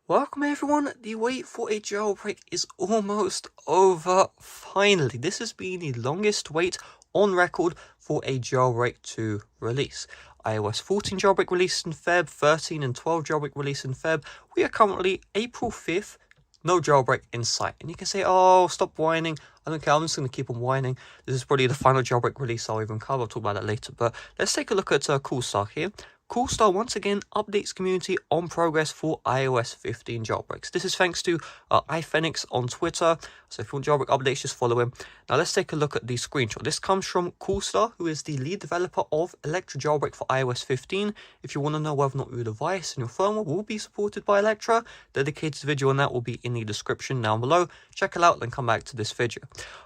Welcome everyone, the wait for a jailbreak is almost over, finally. This has been the longest wait on record for a jailbreak to release. iOS 14 jailbreak released in Feb, 13 and 12 jailbreak released in Feb. We are currently April 5th, no jailbreak in sight. And you can say, oh, stop whining. I don't care, I'm just going to keep on whining. This is probably the final jailbreak release I'll even cover. I'll talk about that later. But let's take a look at Coolstar here. Coolstar once again updates community on progress for iOS 15 jailbreaks. This is thanks to iPhoenix on Twitter. So if you want jailbreak updates, just follow him. Now let's take a look at the screenshot. This comes from Coolstar, who is the lead developer of Electra jailbreak for iOS 15. If you want to know whether or not your device and your firmware will be supported by Electra, dedicated video on that will be in the description down below. Check it out and come back to this video.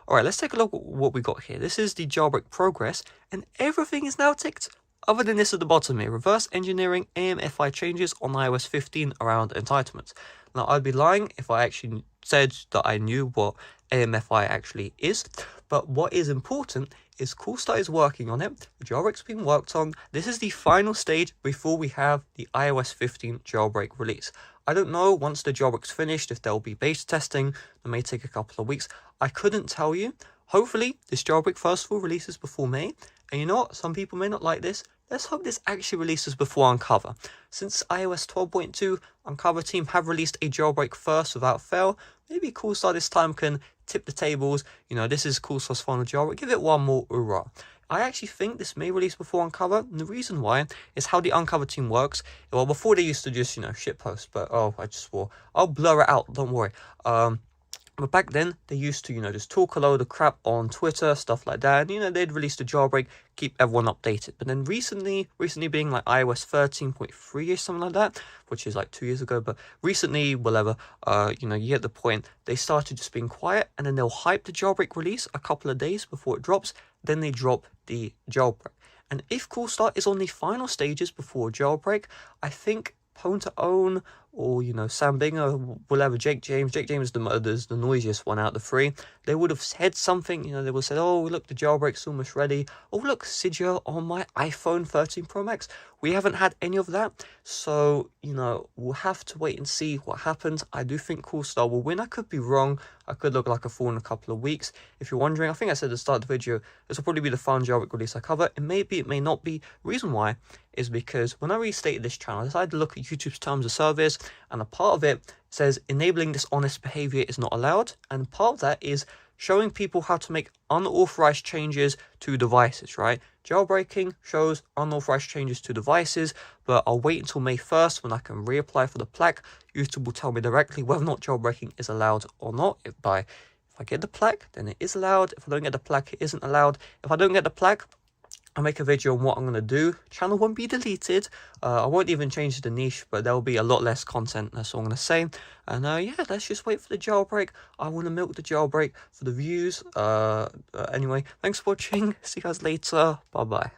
Alright, let's take a look at what we got here. This is the jailbreak progress, and everything is now ticked. Other than this at the bottom here, reverse engineering AMFI changes on iOS 15 around entitlements. Now, I'd be lying if I actually said that I knew what AMFI actually is, but what is important is Coolstar is working on it, the jailbreak's been worked on. This is the final stage before we have the iOS 15 jailbreak release. I don't know, once the jailbreak's finished, if there'll be beta testing. It may take a couple of weeks. I couldn't tell you. Hopefully, this jailbreak first of all releases before May. And you know what? Some people may not like this. Let's hope this actually releases before Uncover. Since iOS 12.2, Uncover team have released a jailbreak first without fail. Maybe Coolstar this time can tip the tables. You know, this is Coolstar's final jailbreak. Give it one more hurrah. I actually think this may release before Uncover, and the reason why is how the Uncover team works. Well, before they used to just, shitpost, but oh, I just swore. I'll blur it out, don't worry. But back then, they used to, just talk a load of crap on Twitter, stuff like that. And, they'd release a jailbreak, keep everyone updated. But then recently being like iOS 13.3-ish, something like that, which is like 2 years ago. But recently, whatever, you get the point. They started just being quiet, and then they'll hype the jailbreak release a couple of days before it drops. Then they drop the jailbreak. And if Coolstar is on the final stages before jailbreak, I think Pwn to Own or Sam Binger, whatever, Jake James is the noisiest one out of the three. They would have said something, they would have said, oh look, the jailbreak's almost ready. Oh look, Cydia on my iPhone 13 Pro Max. We haven't had any of that, so we'll have to wait and see what happens. I do think Coolstar will win. I could be wrong. I could look like a fool in a couple of weeks. If you're wondering, I think I said at the start of the video, this will probably be the final jailbreak release I cover. It may be, it may not be. Reason why is because when I restarted this channel, I decided to look at YouTube's terms of service, and a part of it says enabling dishonest behavior is not allowed, and part of that is showing people how to make unauthorized changes to devices, right? Jailbreaking shows unauthorized changes to devices, but I'll wait until May 1st when I can reapply for the plaque. YouTube will tell me directly whether or not jailbreaking is allowed or not. If I get the plaque, then it is allowed. If I don't get the plaque, it isn't allowed. If I don't get the plaque, I'll make a video on what I'm going to do. Channel won't be deleted. I won't even change the niche, but there will be a lot less content. That's all I'm going to say. And yeah, let's just wait for the jailbreak. I want to milk the jailbreak for the views. Anyway, thanks for watching. See you guys later. Bye-bye.